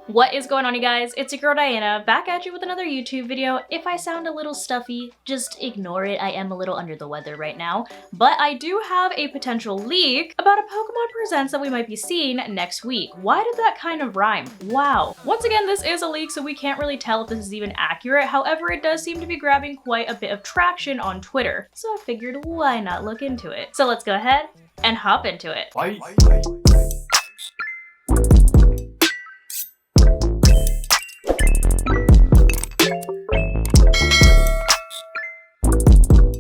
What is going on, you guys? It's your girl Diana, back at you with another YouTube video. If I sound a little stuffy, just ignore it. I am a little under the weather right now. But I do have a potential leak about a Pokemon Presents that we might be seeing next week. Why did that kind of rhyme? Wow. Once again, this is a leak, so we can't really tell if this is even accurate. However, it does seem to be grabbing quite a bit of traction on Twitter. So I figured, why not look into it? So let's go ahead and hop into it.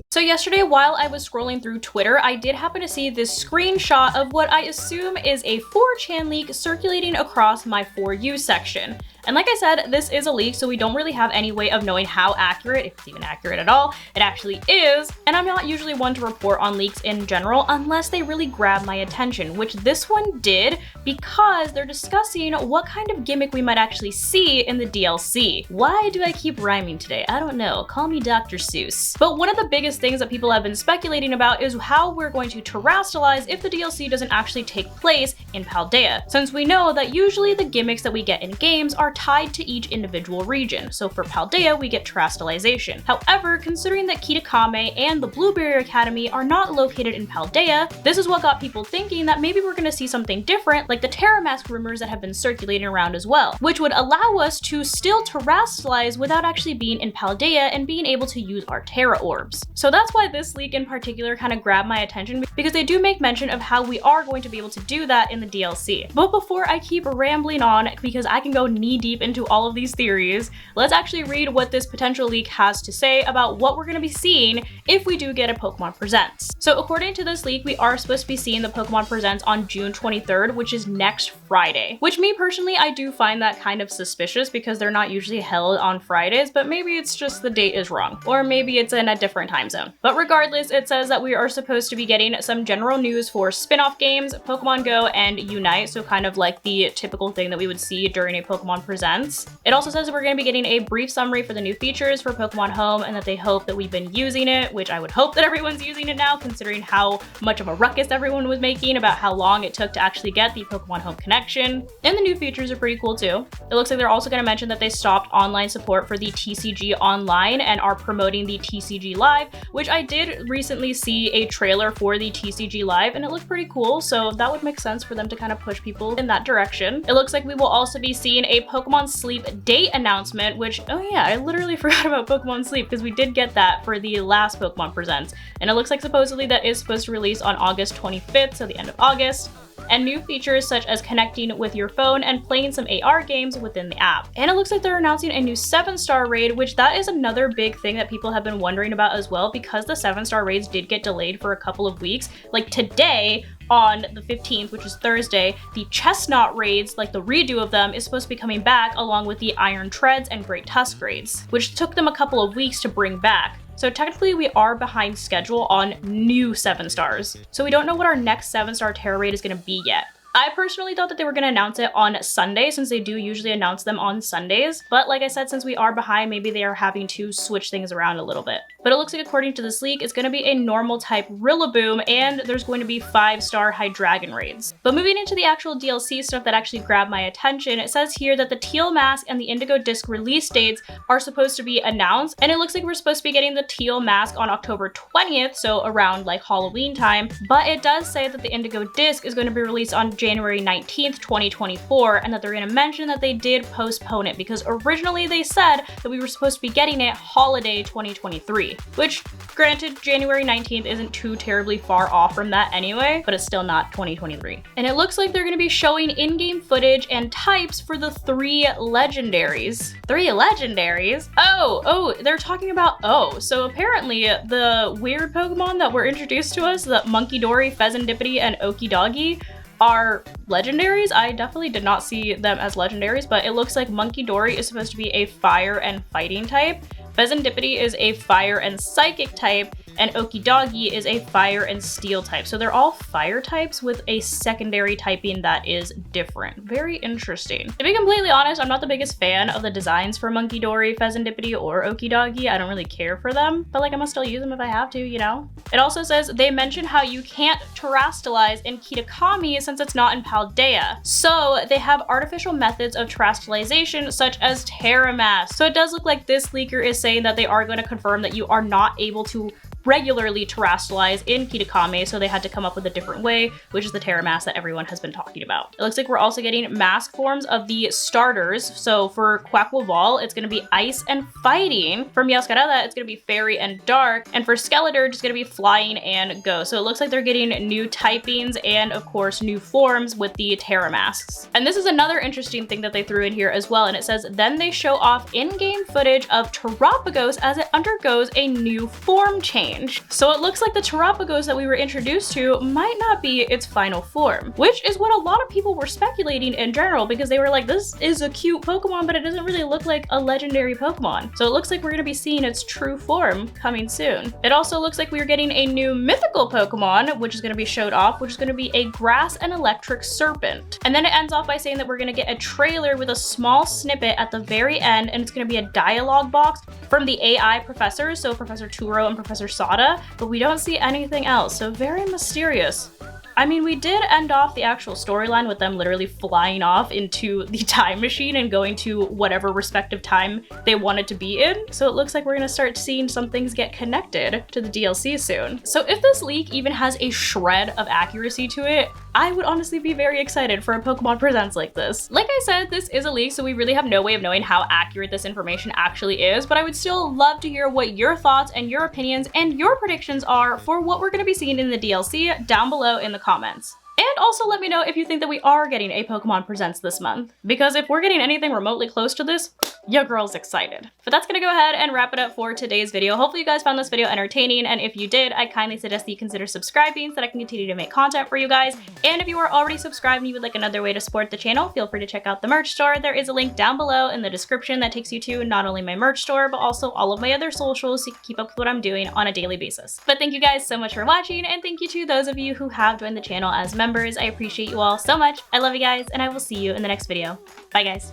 So yesterday, while I was scrolling through Twitter, I did happen to see this screenshot of what I assume is a 4chan leak circulating across my For You section. And like I said, this is a leak, so we don't really have any way of knowing how accurate, if it's even accurate at all, it actually is. And I'm not usually one to report on leaks in general unless they really grab my attention, which this one did because they're discussing what kind of gimmick we might actually see in the DLC. Why do I keep rhyming today? I don't know. Call me Dr. Seuss. But one of the biggest things that people have been speculating about is how we're going to terrestrialize if the DLC doesn't actually take place in Paldea, since we know that usually the gimmicks that we get in games are tied to each individual region. So for Paldea, we get terrestrialization. However, considering that Kitakame and the Blueberry Academy are not located in Paldea, this is what got people thinking that maybe we're going to see something different, like the Terra Mask rumors that have been circulating around as well, which would allow us to still terrestrialize without actually being in Paldea and being able to use our Terra Orbs. So that's why this leak in particular kind of grabbed my attention, because they do make mention of how we are going to be able to do that in the DLC. But before I keep rambling on, because I can go knee deep into all of these theories, let's actually read what this potential leak has to say about what we're going to be seeing if we do get a Pokemon Presents. So according to this leak, we are supposed to be seeing the Pokemon Presents on June 23rd, which is next Friday, which me personally, I do find that kind of suspicious because they're not usually held on Fridays, but maybe it's just the date is wrong, or maybe it's in a different time zone. But regardless, it says that we are supposed to be getting some general news for spin-off games, Pokemon Go, and Unite, so kind of like the typical thing that we would see during a Pokemon Presents. It also says that we're going to be getting a brief summary for the new features for Pokemon Home and that they hope that we've been using it, which I would hope that everyone's using it now, considering how much of a ruckus everyone was making about how long it took to actually get the Pokemon Home connection. And the new features are pretty cool too. It looks like they're also going to mention that they stopped online support for the TCG Online and are promoting the TCG Live, which I did recently see a trailer for the TCG Live and it looked pretty cool, so that would make sense for them to kind of push people in that direction. It looks like we will also be seeing a Pokemon Sleep date announcement, which, oh yeah, I literally forgot about Pokemon Sleep because we did get that for the last Pokemon Presents. And it looks like supposedly that is supposed to release on August 25th, so the end of August. And new features such as connecting with your phone and playing some AR games within the app. And it looks like they're announcing a new 7-star raid, which that is another big thing that people have been wondering about as well, because the 7-star raids did get delayed for a couple of weeks. Like today, on the 15th, which is Thursday, the Chestnut raids, like the redo of them, is supposed to be coming back along with the Iron Treads and Great Tusk raids, which took them a couple of weeks to bring back. So technically we are behind schedule on new 7-stars. So we don't know what our next 7-star Terra raid is going to be yet. I personally thought that they were going to announce it on Sunday, since they do usually announce them on Sundays. But like I said, since we are behind, maybe they are having to switch things around a little bit. But it looks like according to this leak, it's going to be a normal type Rillaboom, and there's going to be 5-star Hydreigon raids. But moving into the actual DLC stuff that actually grabbed my attention, it says here that the Teal Mask and the Indigo Disc release dates are supposed to be announced. And it looks like we're supposed to be getting the Teal Mask on October 20th, so around like Halloween time. But it does say that the Indigo Disc is going to be released on January 19th, 2024, and that they're going to mention that they did postpone it because originally they said that we were supposed to be getting it holiday 2023, which granted, January 19th isn't too terribly far off from that anyway, but it's still not 2023. And it looks like they're going to be showing in-game footage and types for the 3 legendaries. 3 legendaries? Oh, they're talking about, so apparently the weird Pokemon that were introduced to us, the Munkidori, Pheasantipity, and Okidogi, are legendaries. I definitely did not see them as legendaries, but it looks like Munkidori is supposed to be a fire and fighting type. Pheasantipity is a fire and psychic type, and Okidogi is a fire and steel type. So they're all fire types with a secondary typing that is different. Very interesting. To be completely honest, I'm not the biggest fan of the designs for Monkey Dory, Pheasantipity, or Okidogi. I don't really care for them, but like I'm gonna still use them if I have to, you know? It also says they mention how you can't terrestrialize in Kitakami since it's not in Paldea. So they have artificial methods of terrestrialization such as Terramass. So it does look like this leaker is saying that they are going to confirm that you are not able to regularly terrestrialize in Kitakami, so they had to come up with a different way, which is the Terramass that everyone has been talking about. It looks like we're also getting mask forms of the starters. So for Quackwaval, it's going to be ice and fighting. For Meowscarada, it's going to be fairy and dark. And for Skeletor, it's going to be flying and ghost. So it looks like they're getting new typings and of course new forms with the Terramasks. And this is another interesting thing that they threw in here as well. And it says, then they show off in-game footage of Terapagos as it undergoes a new form change. So it looks like the Terapagos that we were introduced to might not be its final form, which is what a lot of people were speculating in general, because they were like, this is a cute Pokemon, but it doesn't really look like a legendary Pokemon. So it looks like we're going to be seeing its true form coming soon. It also looks like we're getting a new mythical Pokemon, which is going to be showed off, which is going to be a grass and electric serpent. And then it ends off by saying that we're going to get a trailer with a small snippet at the very end, and it's going to be a dialogue box from the AI professors, so Professor Turo and Professor Sada, but we don't see anything else, so very mysterious. I mean, we did end off the actual storyline with them literally flying off into the time machine and going to whatever respective time they wanted to be in. So it looks like we're gonna start seeing some things get connected to the DLC soon. So if this leak even has a shred of accuracy to it, I would honestly be very excited for a Pokemon Presents like this. Like I said, this is a leak, so we really have no way of knowing how accurate this information actually is, but I would still love to hear what your thoughts and your opinions and your predictions are for what we're gonna be seeing in the DLC down below in the comments. And also let me know if you think that we are getting a Pokemon Presents this month, because if we're getting anything remotely close to this, your girl's excited. But that's gonna go ahead and wrap it up for today's video. Hopefully you guys found this video entertaining, and if you did, I kindly suggest that you consider subscribing so that I can continue to make content for you guys. And if you are already subscribed and you would like another way to support the channel, feel free to check out the merch store. There is a link down below in the description that takes you to not only my merch store, but also all of my other socials so you can keep up with what I'm doing on a daily basis. But thank you guys so much for watching, and thank you to those of you who have joined the channel as members. I appreciate you all so much. I love you guys, and I will see you in the next video. Bye guys.